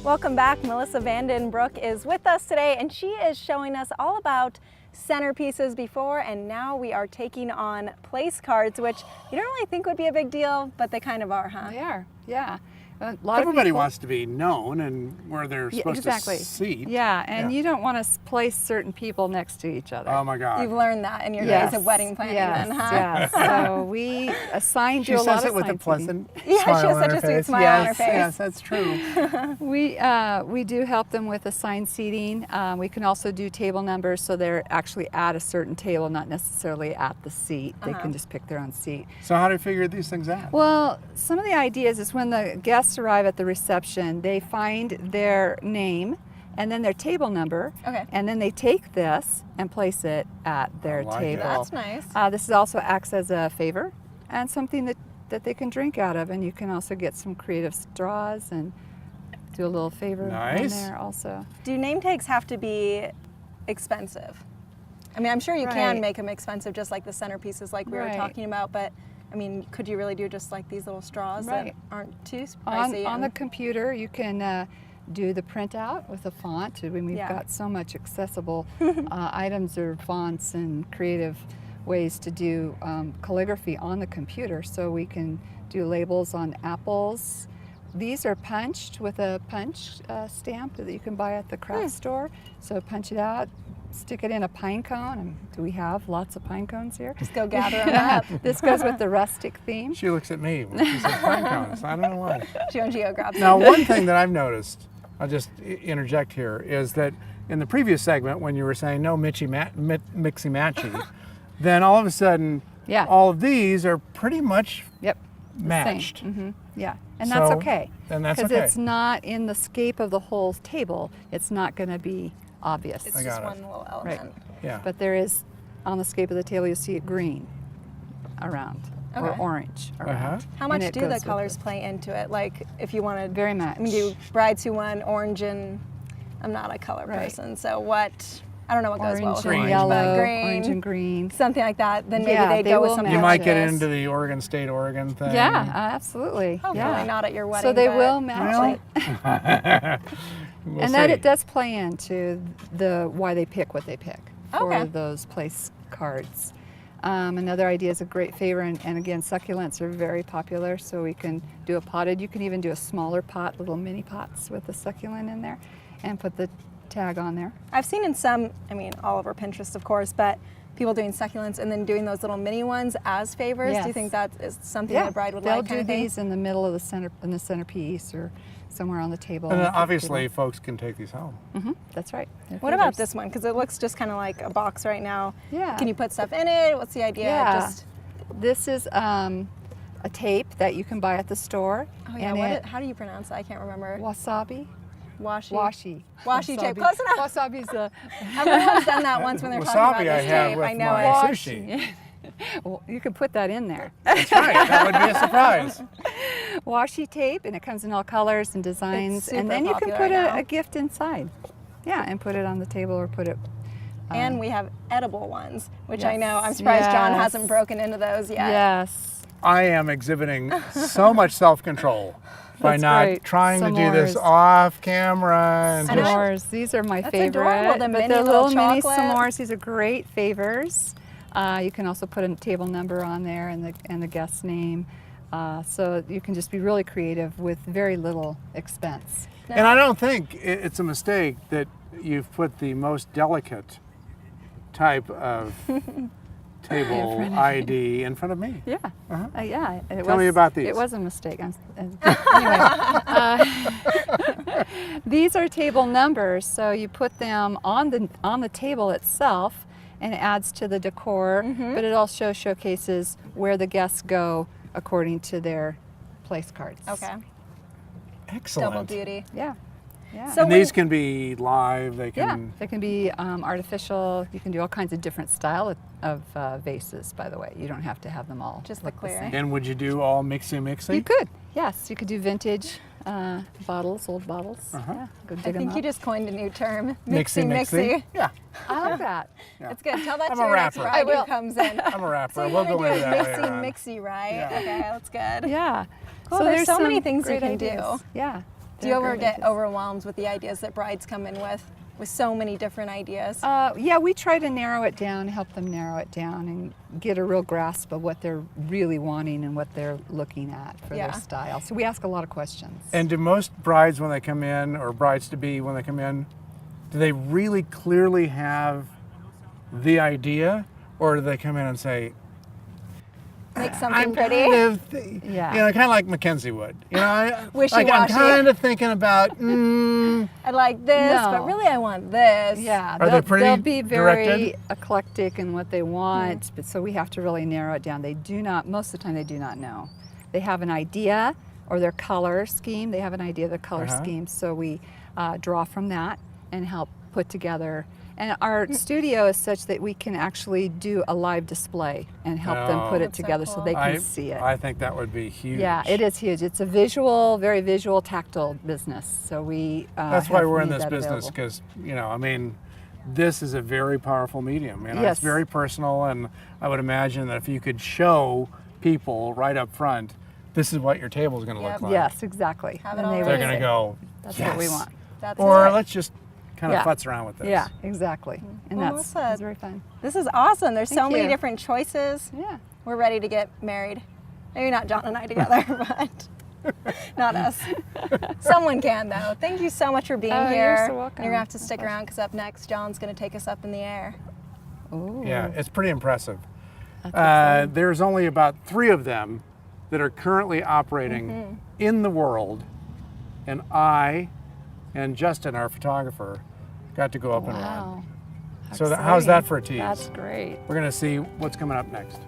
Welcome back. Melissa Vandenbroek is with us today, and she is showing us all about centerpieces before, and now we are taking on place cards, which you don't really think would be a big deal, but they kind of are, huh? They are, yeah. Everybody wants to be known and where they're supposed to seat. Yeah, and you don't want to place certain people next to each other. Oh my God. You've learned that in your days of wedding planning then, huh? Yes, so we assigned you a lot of She says it with a pleasant smile she has on such her a sweet face. smile on her face. Yes, that's true. We do help them with assigned seating. We can also do table numbers, so they're actually at a certain table, not necessarily at the seat. They can just pick their own seat. So how do you figure these things out? Well, some of the ideas is when the guests arrive at the reception, they find their name and then their table number, and then they take this and place it at their table. That's nice. This also acts as a favor and something that they can drink out of, and you can also get some creative straws and do a little favor on there also. Do name tags have to be expensive? I mean, I'm sure you can make them expensive, just like the centerpieces like we were talking about, but I mean, could you really do just like these little straws that aren't too pricey? On the computer, you can do the printout with a font. I mean, we've got so much accessible items or fonts and creative ways to do calligraphy on the computer. So we can do labels on apples. These are punched with a punch stamp that you can buy at the craft store. So punch it out, stick it in a pine cone. And do we have lots of pine cones here? Just go gather them up. This goes with the rustic theme. She looks at me when she says pine cones. I don't know why. Gio grabs Now, one thing that I've noticed, I'll just interject here, is that in the previous segment when you were saying no mixy-matchy, then all of a sudden all of these are pretty much matched. Yeah, and that's okay. And that's okay. Because it's not in the scape of the whole table. It's not going to be obvious. It's just one little element. Yeah. But there is, on the scape of the table, you'll see it green around or orange around. How much do the colors play into it? Like if you wanted, very much. I mean, do brides who want orange and, I'm not a color person, so what, I don't know what goes well with orange, yellow, but green, orange and green. something like that, then maybe they go with something You might like get this. into the Oregon thing. Yeah, absolutely. Hopefully not at your wedding. So they will match it. And that it does play into why they pick what they pick for those place cards. Another idea is a great favor, and again, succulents are very popular, so we can do a potted. You can even do a smaller pot, little mini pots with a succulent in there, and put the tag on there. I've seen in some, I mean, all over Pinterest, of course, but people doing succulents and then doing those little mini ones as favors. Do you think that is something the bride would like? They'll do these in the middle of the centerpiece or somewhere on the table. And obviously, folks can take these home. That's right. What about this one? Because it looks just kind of like a box right now. Yeah. Can you put stuff in it? What's the idea? Yeah. This is a tape that you can buy at the store. Oh yeah. How do you pronounce that? I can't remember. Wasabi. Washi tape. Close enough. Wasabi's Everyone's done that once when they're talking about this tape. With I know my it. Sushi. Well, you could put that in there. That's right. That would be a surprise. Washi tape, and it comes in all colors and designs, It's and then you can super put popular a gift inside. Yeah, and put it on the table or put it. And we have edible ones, which I know. I'm surprised John hasn't broken into those yet. Yes. I am exhibiting so much self-control by not trying to do this off camera. And s'mores. These are my favorite. Adorable. The but mini the little mini chocolate. s'mores. These are great favors. You can also put a table number on there and the guest's name. So you can just be really creative with very little expense. And I don't think it's a mistake that you've put the most delicate type of table ID in front of me. Yeah. Yeah. Tell me about these. It was a mistake. Anyway, these are table numbers, so you put them on the table itself, and it adds to the decor, but it also showcases where the guests go according to their place cards. Okay. Excellent. Double duty. Yeah. Yeah. So and these can be live. They can. Yeah, they can be artificial. You can do all kinds of different style of vases. By the way, you don't have to have them all just the clear. And would you do all mixy? You could. Yes, you could do vintage bottles, old bottles. Yeah, go dig them I think up. you just coined a new term. Mixy. Yeah. I like that. Yeah. It's good. Tell that I'm to a your next rapper. bride who comes in. I'm a rapper. So we'll go into that later mixy, right? Yeah. Okay, that's good. Yeah. Cool. So there's so many some things you great can ideas. do. Yeah. Do you ever get overwhelmed with the ideas that brides come in with so many different ideas? Yeah, we try to narrow it down, help them narrow it down, and get a real grasp of what they're really wanting and what they're looking at for their style. So we ask a lot of questions. And do most brides when they come in, or brides-to-be when they come in, do they really clearly have the idea, or do they come in and say, make something I'm pretty? kind of, Yeah. you know, kind of like Mackenzie would. You know, Wishy-washy. I'm kind of thinking about, I like this, but No. really I want this. Yeah, Are they pretty they'll be very directed? eclectic in what they want, but so we have to really narrow it down. They do not, most of the time they do not know. They have an idea, or their color scheme, they have an idea of their color scheme, so we draw from that and help put together. And our studio is such that we can actually do a live display and help them put it That's so together so cool. they can see it. I think that would be huge. Yeah, it is huge. It's a visual, very visual, tactile business. So we That's why have we're in made this that business, available. because, you know, I mean, this is a very powerful medium. You know, Yes. it's very personal, and I would imagine that if you could show people right up front, this is what your table is going to Yep. look like. Yes, exactly. Have it And all they They're would ready. going to say, go, that's yes. what we want. That's Or it. let's just kind of Yeah. futz around with this. Yeah, exactly. And Well, that's Melissa, very fun. This is awesome. There's so Thank many you. different choices. Yeah. We're ready to get married. Maybe not John and I together, but not us. Someone can, though. Thank you so much for being Oh, here. you're so welcome. You're going to have to stick around because up next, John's going to take us up in the air. Ooh. Yeah, it's pretty impressive. That's exciting. There's only about 3 of them that are currently operating in the world, and I and Justin, our photographer, got to go up and run. Wow. So how's that for a Exciting. tease? That's great. We're going to see what's coming up next.